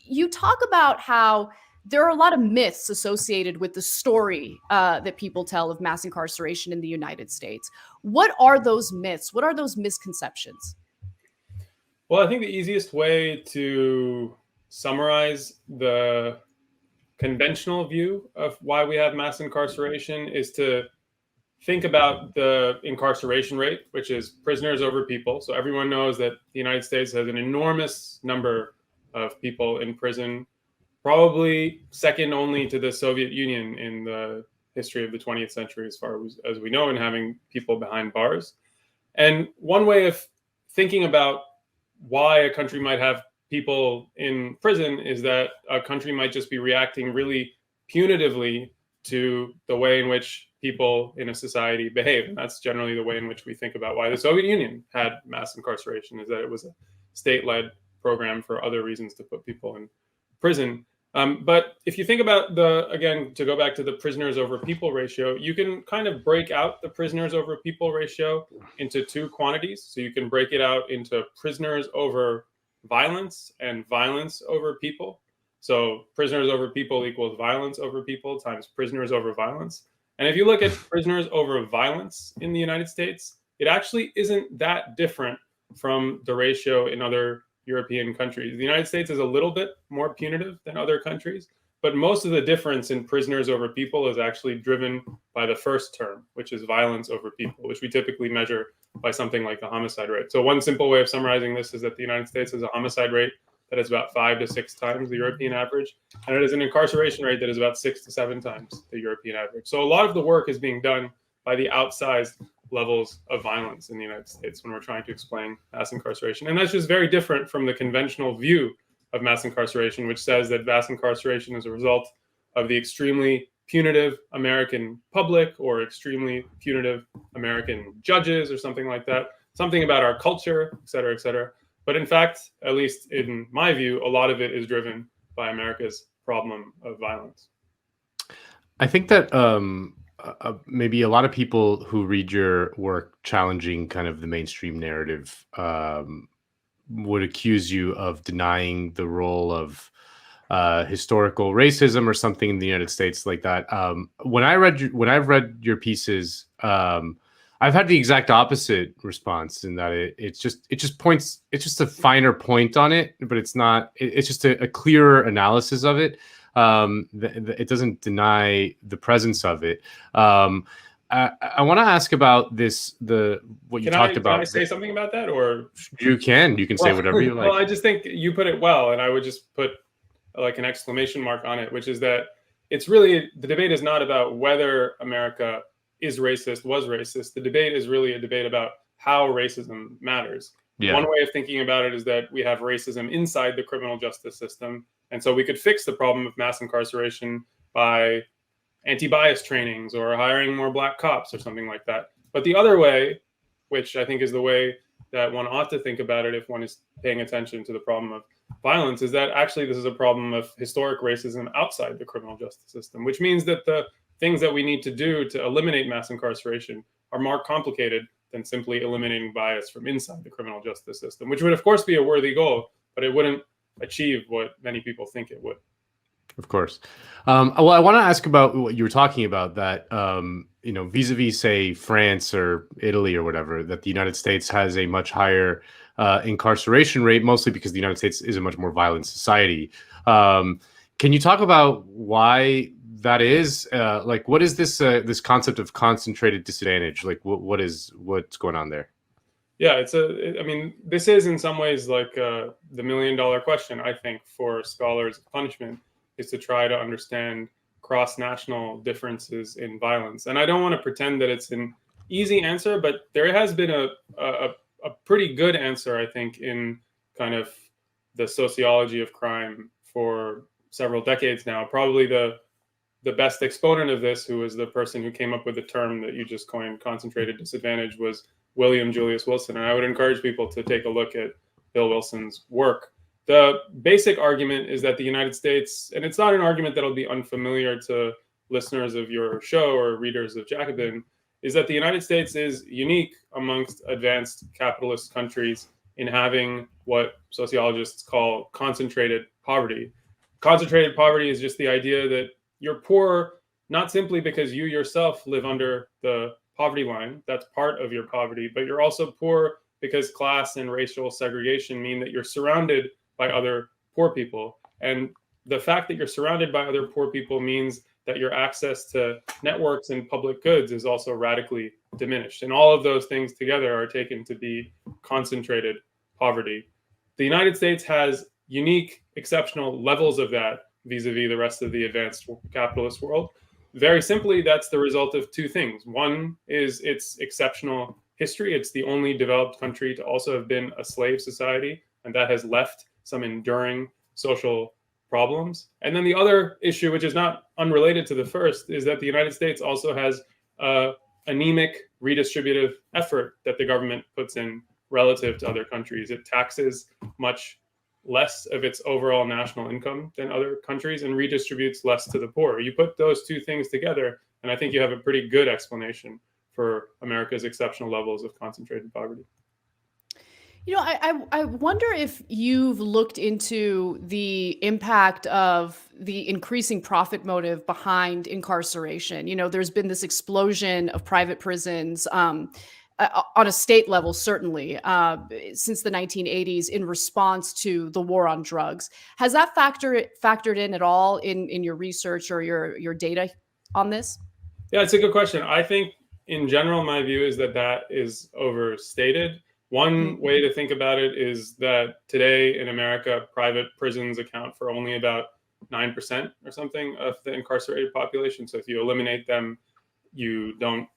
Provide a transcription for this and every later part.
you talk about how there are a lot of myths associated with the story that people tell of mass incarceration in the United States. What are those myths? What are those misconceptions? Well, I think the easiest way to summarize the conventional view of why we have mass incarceration is to think about the incarceration rate, which is prisoners over people. So everyone knows that the United States has an enormous number of people in prison, probably second only to the Soviet Union in the history of the 20th century, as far as we know, in having people behind bars. And one way of thinking about why a country might have people in prison is that a country might just be reacting really punitively to the way in which people in a society behave. And that's generally the way in which we think about why the Soviet Union had mass incarceration, is that it was a state-led program for other reasons to put people in prison. But if you think about again, to go back to the prisoners over people ratio, you can kind of break out the prisoners over people ratio into two quantities. So you can break it out into prisoners over violence and violence over people. So prisoners over people equals violence over people times prisoners over violence. And if you look at prisoners over violence in the United States, it actually isn't that different from the ratio in other European countries. The United States is a little bit more punitive than other countries, but most of the difference in prisoners over people is actually driven by the first term, which is violence over people, which we typically measure by something like the homicide rate. So one simple way of summarizing this is that the United States has a homicide rate that is about 5 to 6 times the European average, and it is an incarceration rate that is about 6 to 7 times the European average. So a lot of the work is being done by the outsized levels of violence in the United States when we're trying to explain mass incarceration. And that's just very different from the conventional view of mass incarceration, which says that mass incarceration is a result of the extremely punitive American public or extremely punitive American judges or something like that, something about our culture, et cetera, et cetera. But in fact, at least in my view, a lot of it is driven by America's problem of violence. I think that maybe a lot of people who read your work challenging kind of the mainstream narrative would accuse you of denying the role of historical racism or something in the United States like that. When I've read your pieces, I've had the exact opposite response in that it's just a finer point on it, but it's not. It's just a clearer analysis of it. It doesn't deny the presence of it. I want to ask about what you talked about. Can I say something about that, or you can say whatever you like? Well, I just think you put it well, and I would just put like an exclamation mark on it, which is that it's really, the debate is not about whether America is racist, was racist. The debate is really a debate about how racism matters. Yeah. One way of thinking about it is that we have racism inside the criminal justice system. And so we could fix the problem of mass incarceration by anti-bias trainings or hiring more black cops or something like that. But the other way, which I think is the way that one ought to think about it if one is paying attention to the problem of violence, is that actually this is a problem of historic racism outside the criminal justice system, which means that the things that we need to do to eliminate mass incarceration are more complicated than simply eliminating bias from inside the criminal justice system, which would of course be a worthy goal, but it wouldn't achieve what many people think it would. Of course. Well, I want to ask about what you were talking about, that, vis-a-vis, say, France or Italy or whatever, that the United States has a much higher incarceration rate, mostly because the United States is a much more violent society. Can you talk about why that is? What is this concept of concentrated disadvantage? Like, what's going on there? Yeah, this is in some ways like the $1 million question, I think, for scholars of punishment, is to try to understand cross-national differences in violence. And I don't want to pretend that it's an easy answer, but there has been a pretty good answer, I think, in kind of the sociology of crime for several decades now. Probably the best exponent of this, who was the person who came up with the term that you just coined, concentrated disadvantage, was William Julius Wilson. And I would encourage people to take a look at Bill Wilson's work. The basic argument is that the United States, and it's not an argument that'll be unfamiliar to listeners of your show or readers of Jacobin, is that the United States is unique amongst advanced capitalist countries in having what sociologists call concentrated poverty. Concentrated poverty is just the idea that you're poor not simply because you yourself live under the poverty line, that's part of your poverty, but you're also poor because class and racial segregation mean that you're surrounded by other poor people. And the fact that you're surrounded by other poor people means that your access to networks and public goods is also radically diminished. And all of those things together are taken to be concentrated poverty. The United States has unique, exceptional levels of that vis-a-vis the rest of the advanced capitalist world. Very simply, that's the result of two things. One is its exceptional history. It's the only developed country to also have been a slave society, and that has left some enduring social problems. And then the other issue, which is not unrelated to the first, is that the United States also has an anemic redistributive effort that the government puts in relative to other countries. It taxes much less of its overall national income than other countries and redistributes less to the poor. You put those two things together, and I think you have a pretty good explanation for America's exceptional levels of concentrated poverty. You know, I wonder if you've looked into the impact of the increasing profit motive behind incarceration. You know, there's been this explosion of private prisons on a state level, certainly, since the 1980s in response to the war on drugs. Has that factored in at all in your research or your data on this? Yeah, it's a good question. I think in general, my view is that that is overstated. One way to think about it is that today in America, private prisons account for only about 9% or something of the incarcerated population. So if you eliminate them, you don't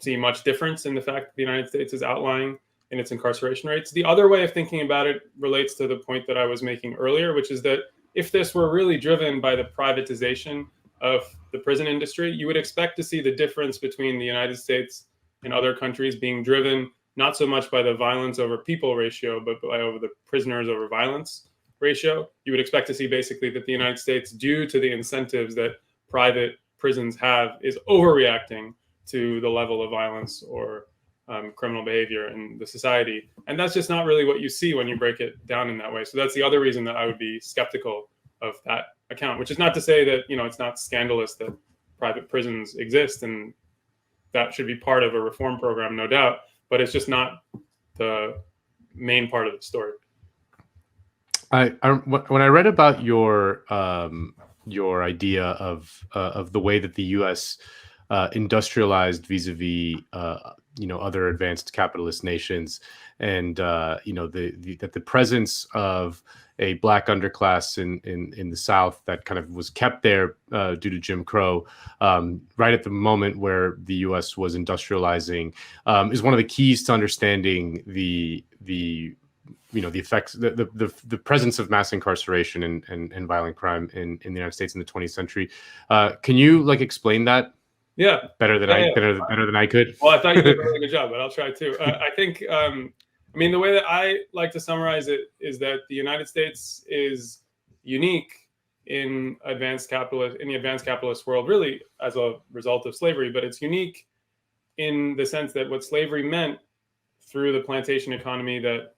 see much difference in the fact that the United States is outlying in its incarceration rates. The other way of thinking about it relates to the point that I was making earlier, which is that if this were really driven by the privatization of the prison industry, you would expect to see the difference between the United States and other countries being driven not so much by the violence over people ratio, but by over the prisoners over violence ratio. You would expect to see basically that the United States, due to the incentives that private prisons have, is overreacting to the level of violence or criminal behavior in the society. And that's just not really what you see when you break it down in that way. So that's the other reason that I would be skeptical of that account, which is not to say that, you know, it's not scandalous that private prisons exist, and that should be part of a reform program, no doubt, but it's just not the main part of the story. When I read about your idea of the way that the U.S. Industrialized vis-a-vis other advanced capitalist nations, and that the presence of a black underclass in the South that kind of was kept there due to Jim Crow, right at the moment where the U.S. was industrializing, is one of the keys to understanding the effects, the presence of mass incarceration and violent crime in the United States in the 20th century. Can you explain that? Yeah, better than I could. Well, I thought you did a really good job, but I'll try too. I think, the way that I like to summarize it is that the United States is unique in the advanced capitalist world, really as a result of slavery. But it's unique in the sense that what slavery meant through the plantation economy that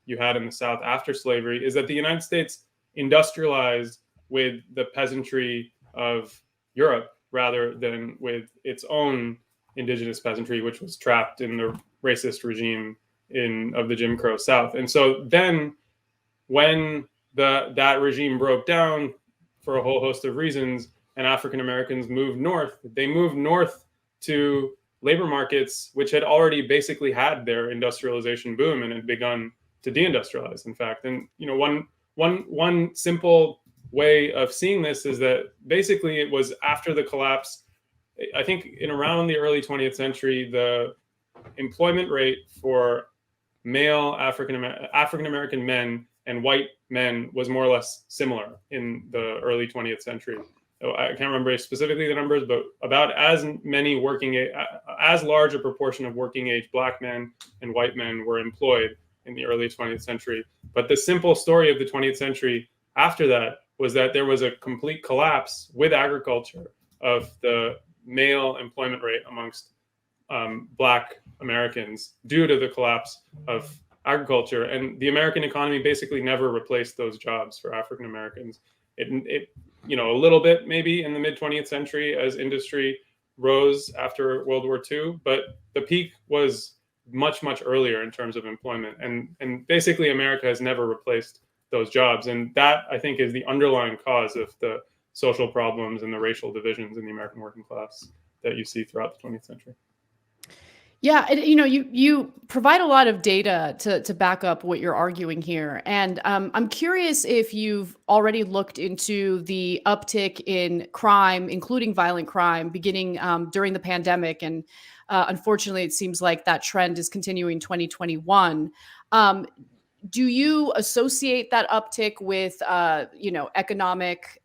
you had in the South after slavery is that the United States industrialized with the peasantry of Europe rather than with its own indigenous peasantry, which was trapped in the racist regime of the Jim Crow South. And so then when that regime broke down for a whole host of reasons and African Americans moved north, they moved north to labor markets, which had already basically had their industrialization boom and had begun to deindustrialize, in fact. And one simple way of seeing this is that basically it was after the collapse, I think in around the early 20th century, the employment rate for male African American men and white men was more or less similar in the early 20th century. I can't remember specifically the numbers, but about as large a proportion of working age black men and white men were employed in the early 20th century. But the simple story of the 20th century after that was that there was a complete collapse with agriculture of the male employment rate amongst Black Americans due to the collapse of agriculture, and the American economy basically never replaced those jobs for African Americans. It a little bit maybe in the mid 20th century as industry rose after World War II, but the peak was much earlier in terms of employment, and basically America has never replaced those jobs, and that I think is the underlying cause of the social problems and the racial divisions in the American working class that you see throughout the 20th century. Yeah, and you provide a lot of data to back up what you're arguing here, and I'm curious if you've already looked into the uptick in crime, including violent crime, beginning during the pandemic, and unfortunately, it seems like that trend is continuing 2021. Do you associate that uptick with economic,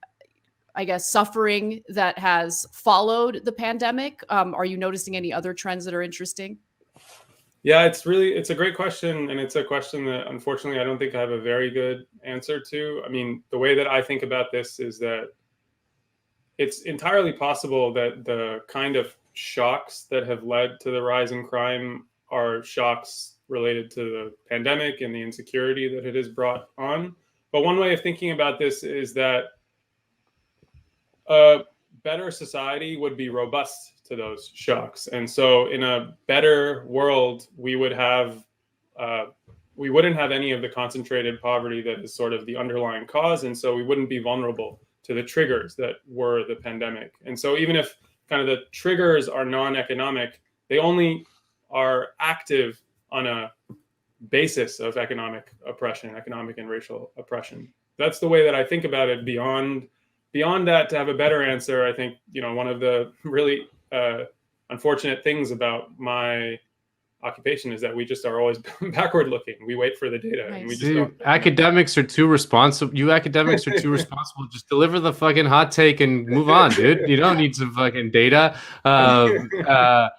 I guess, suffering that has followed the pandemic? Are you noticing any other trends that are interesting? Yeah, it's a great question. And it's a question that unfortunately I don't think I have a very good answer to. I mean, the way that I think about this is that it's entirely possible that the kind of shocks that have led to the rise in crime are shocks related to the pandemic and the insecurity that it has brought on. But one way of thinking about this is that a better society would be robust to those shocks. And so in a better world, we wouldn't have any of the concentrated poverty that is sort of the underlying cause. And so we wouldn't be vulnerable to the triggers that were the pandemic. And so even if kind of the triggers are non-economic, they only are active on a basis of economic oppression, economic and racial oppression. That's the way that I think about it. Beyond that, to have a better answer, I think, one of the really unfortunate things about my occupation is that we just are always backward looking. We wait for the data, and we just don't. Academics are too responsible. You academics are too responsible. Just deliver the fucking hot take and move on, dude. You don't need some fucking data. Well,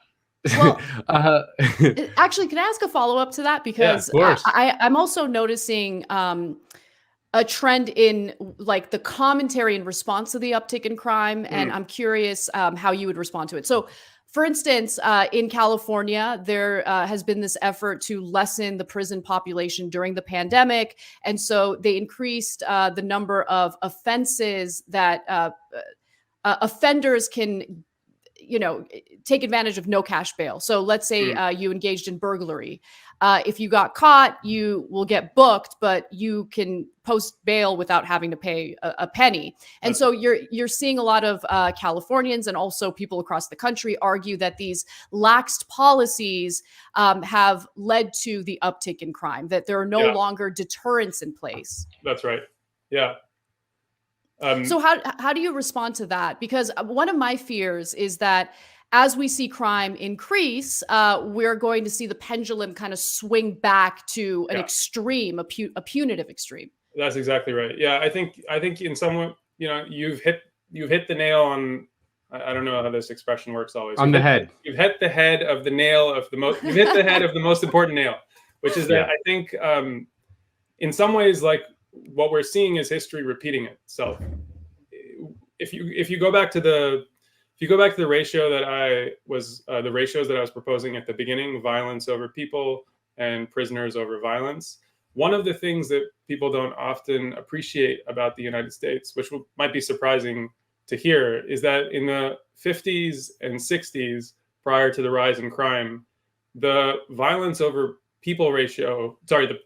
actually, can I ask a follow-up to that? Because yeah, of course. I'm also noticing a trend in like the commentary in response to the uptick in crime, and I'm curious how you would respond to it. So, for instance, in California, there has been this effort to lessen the prison population during the pandemic, and so they increased the number of offenses that offenders can take advantage of no cash bail. So let's say you engaged in burglary. If you got caught, you will get booked, but you can post bail without having to pay a penny. And so you're seeing a lot of Californians and also people across the country argue that these laxed policies have led to the uptick in crime, that there are no longer deterrents in place. That's right. Yeah. So how do you respond to that? Because one of my fears is that as we see crime increase, we're going to see the pendulum kind of swing back to an extreme, a punitive extreme. That's exactly right. Yeah, I think in some way, you've hit the nail on. I don't know how this expression works always. On the head. You've hit the head of the nail of the most. You've hit the head of the most important nail, which is that I think in some ways, like, what we're seeing is history repeating itself. If you go back to the ratio that I was the ratios that I was proposing at the beginning, violence over people and prisoners over violence, one of the things that people don't often appreciate about the United States, which might be surprising to hear, is that in the 50s and 60s, prior to the rise in crime, the violence over people ratio, the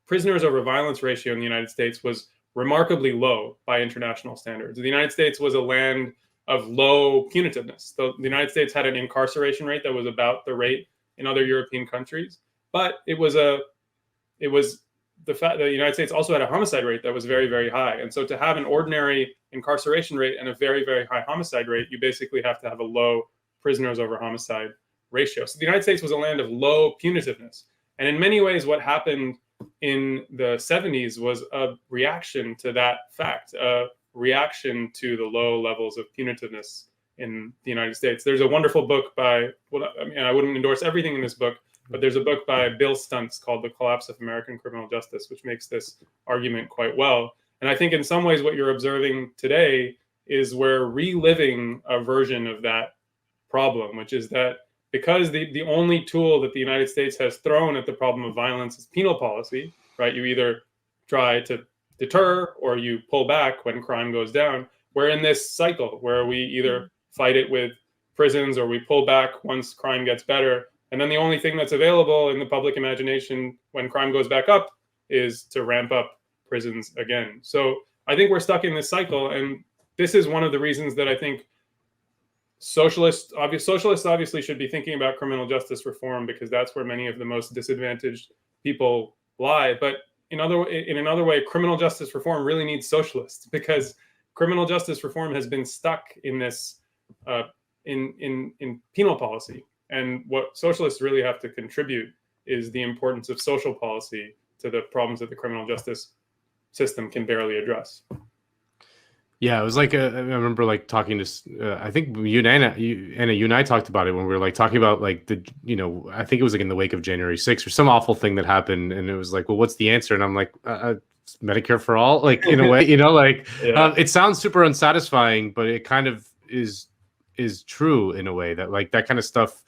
prisoners over violence ratio in the United States was remarkably low by international standards. The United States was a land of low punitiveness. The United States had an incarceration rate that was about the rate in other European countries, but it was the fact that the United States also had a homicide rate that was very, very high. And so to have an ordinary incarceration rate and a very, very high homicide rate, you basically have to have a low prisoners over homicide ratio. So the United States was a land of low punitiveness. And in many ways, what happened in the 70s was a reaction to that fact, a reaction to the low levels of punitiveness in the United States. There's a wonderful book I wouldn't endorse everything in this book, but there's a book by Bill Stuntz called The Collapse of American Criminal Justice, which makes this argument quite well. And I think in some ways what you're observing today is we're reliving a version of that problem, which is that because the only tool that the United States has thrown at the problem of violence is penal policy, right? You either try to deter or you pull back when crime goes down. We're in this cycle where we either fight it with prisons or we pull back once crime gets better. And then the only thing that's available in the public imagination when crime goes back up is to ramp up prisons again. So I think we're stuck in this cycle. And this is one of the reasons that I think socialists obviously should be thinking about criminal justice reform, because that's where many of the most disadvantaged people lie. But in another way, criminal justice reform really needs socialists, because criminal justice reform has been stuck in this in penal policy. And what socialists really have to contribute is the importance of social policy to the problems that the criminal justice system can barely address. Yeah, it was like I remember like talking to I think you and Anna, you and I talked about it when we were like talking about like the I think it was like in the wake of January 6th or some awful thing that happened, and it was like, well, what's the answer? And I'm like, Medicare for all, like in a way, like Yeah. it sounds super unsatisfying, but it kind of is true in a way that like that kind of stuff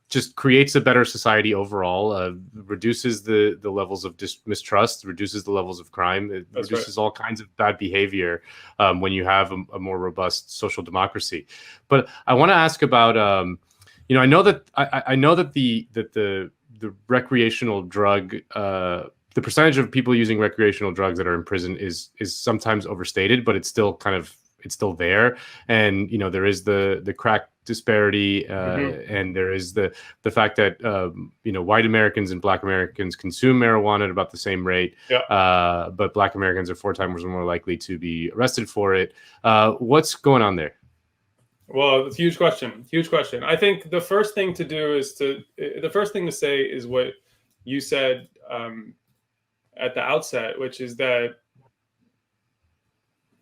just creates a better society overall, reduces the levels of mistrust, reduces the levels of crime, it reduces all kinds of bad behavior when you have a more robust social democracy. But I want to ask about, I know that I know that the recreational drug, the percentage of people using recreational drugs that are in prison is sometimes overstated, but it's still there. And there is the crack disparity, and there is the fact that white Americans and Black Americans consume marijuana at about the same rate, but Black Americans are 4 times more likely to be arrested for it. What's going on there? Well, it's a huge question. I think the first thing to say is what you said at the outset, which is that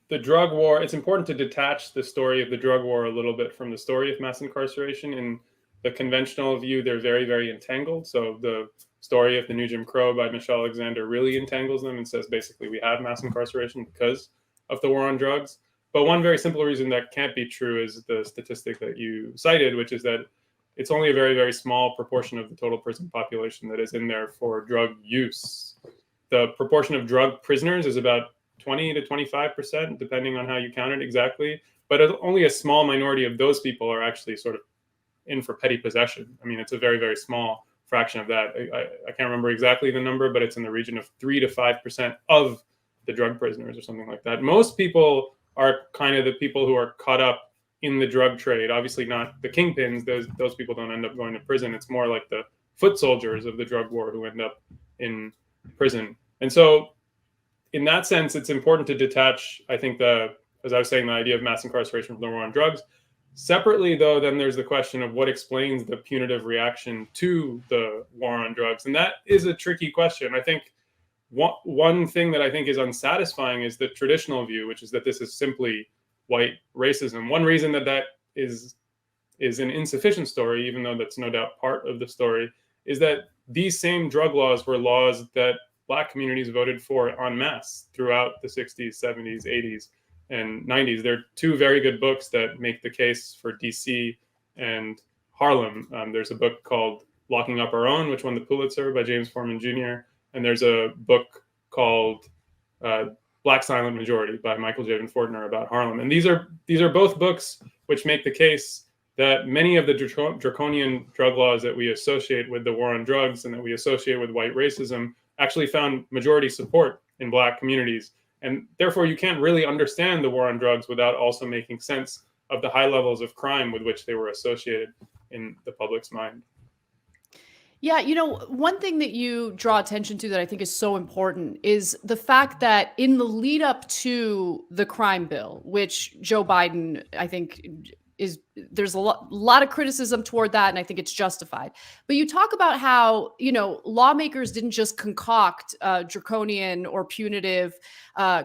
the drug war, it's important to detach the story of the drug war a little bit from the story of mass incarceration. In the conventional view, they're very, very entangled. So the story of the New Jim Crow by Michelle Alexander really entangles them and says, basically, we have mass incarceration because of the war on drugs. But one very simple reason that can't be true is the statistic that you cited, which is that it's only a very, very small proportion of the total prison population that is in there for drug use. The proportion of drug prisoners is about 20 to 25%, depending on how you count it exactly. But only a small minority of those people are actually sort of in for petty possession. I mean, it's a very, very small fraction of that. I can't remember exactly the number, but it's in the region of 3 to 5% of the drug prisoners or something like that. Most people are kind of the people who are caught up in the drug trade. Obviously not the kingpins. Those people don't end up going to prison. It's more like the foot soldiers of the drug war who end up in prison. And so in that sense, it's important to detach, I think, as I was saying, the idea of mass incarceration from the war on drugs. Separately, though, then there's the question of what explains the punitive reaction to the war on drugs. And that is a tricky question. I think one thing that I think is unsatisfying is the traditional view, which is that this is simply white racism. One reason that is an insufficient story, even though that's no doubt part of the story, is that these same drug laws were laws that Black communities voted for en masse throughout the 60s, 70s, 80s, and 90s. There are 2 very good books that make the case for DC and Harlem. There's a book called Locking Up Our Own, which won the Pulitzer, by James Forman Jr., and there's a book called Black Silent Majority by Michael Javen Fortner about Harlem. And these are both books which make the case that many of the draconian drug laws that we associate with the war on drugs and that we associate with white racism actually found majority support in Black communities. And therefore, you can't really understand the war on drugs without also making sense of the high levels of crime with which they were associated in the public's mind. Yeah, one thing that you draw attention to that I think is so important is the fact that in the lead up to the crime bill, which Joe Biden, I think, there's a lot of criticism toward that, and I think it's justified. But you talk about how, lawmakers didn't just concoct draconian or punitive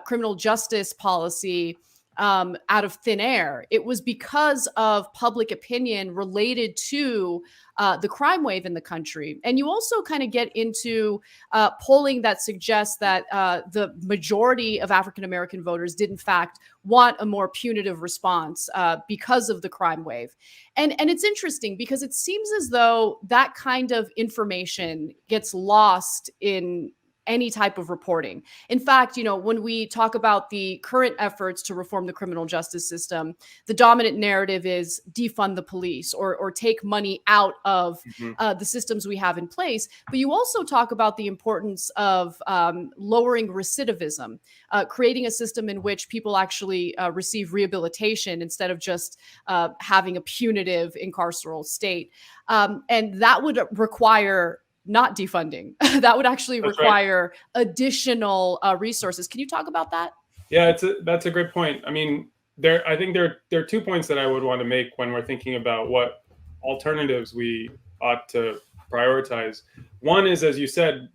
criminal justice policy out of thin air. It was because of public opinion related to the crime wave in the country. And you also kind of get into polling that suggests that the majority of African American voters did, in fact, want a more punitive response because of the crime wave. And it's interesting because it seems as though that kind of information gets lost in any type of reporting. In fact, when we talk about the current efforts to reform the criminal justice system, the dominant narrative is defund the police or take money out of the systems we have in place. But you also talk about the importance of lowering recidivism, creating a system in which people actually receive rehabilitation instead of just having a punitive incarceral state. And that would require not defunding. That would actually require additional resources. Can you talk about that? Yeah, that's a great point. I mean, I think there are 2 points that I would want to make when we're thinking about what alternatives we ought to prioritize. One is, as you said,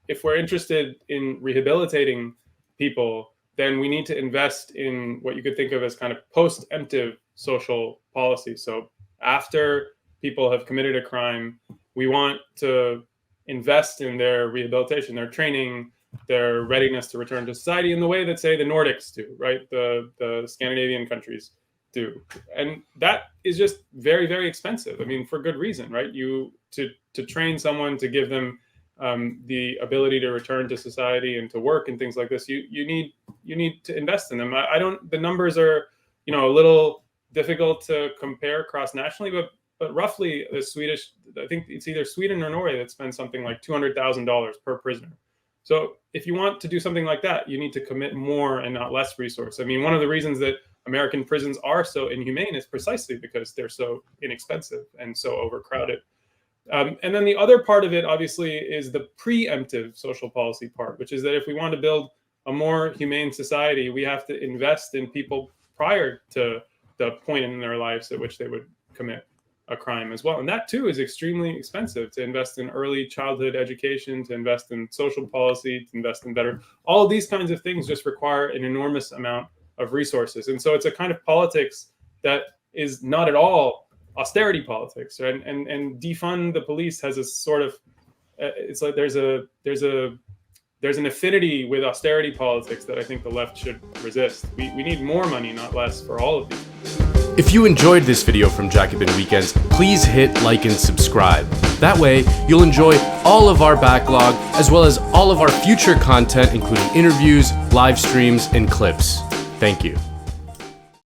if we're interested in rehabilitating people, then we need to invest in what you could think of as kind of post-emptive social policy. So after people have committed a crime, we want to invest in their rehabilitation, their training, their readiness to return to society in the way that, say, the Nordics do, right? The Scandinavian countries do. And that is just very, very expensive. I mean, for good reason, right? To train someone, to give them the ability to return to society and to work and things like this, you need to invest in them. The numbers are, a little difficult to compare cross-nationally, but roughly the Swedish, I think it's either Sweden or Norway that spends something like $200,000 per prisoner. So if you want to do something like that, you need to commit more and not less resource. I mean, one of the reasons that American prisons are so inhumane is precisely because they're so inexpensive and so overcrowded. And then the other part of it, obviously, is the preemptive social policy part, which is that if we want to build a more humane society, we have to invest in people prior to the point in their lives at which they would commit a crime as well. And that too is extremely expensive, to invest in early childhood education, to invest in social policy, to invest in better. All of these kinds of things just require an enormous amount of resources. And so it's a kind of politics that is not at all austerity politics, right? And defund the police has a sort of, it's like there's an affinity with austerity politics that I think the left should resist. We need more money, not less, for all of these. If you enjoyed this video from Jacobin Weekends, please hit like and subscribe. That way, you'll enjoy all of our backlog, as well as all of our future content, including interviews, live streams, and clips. Thank you.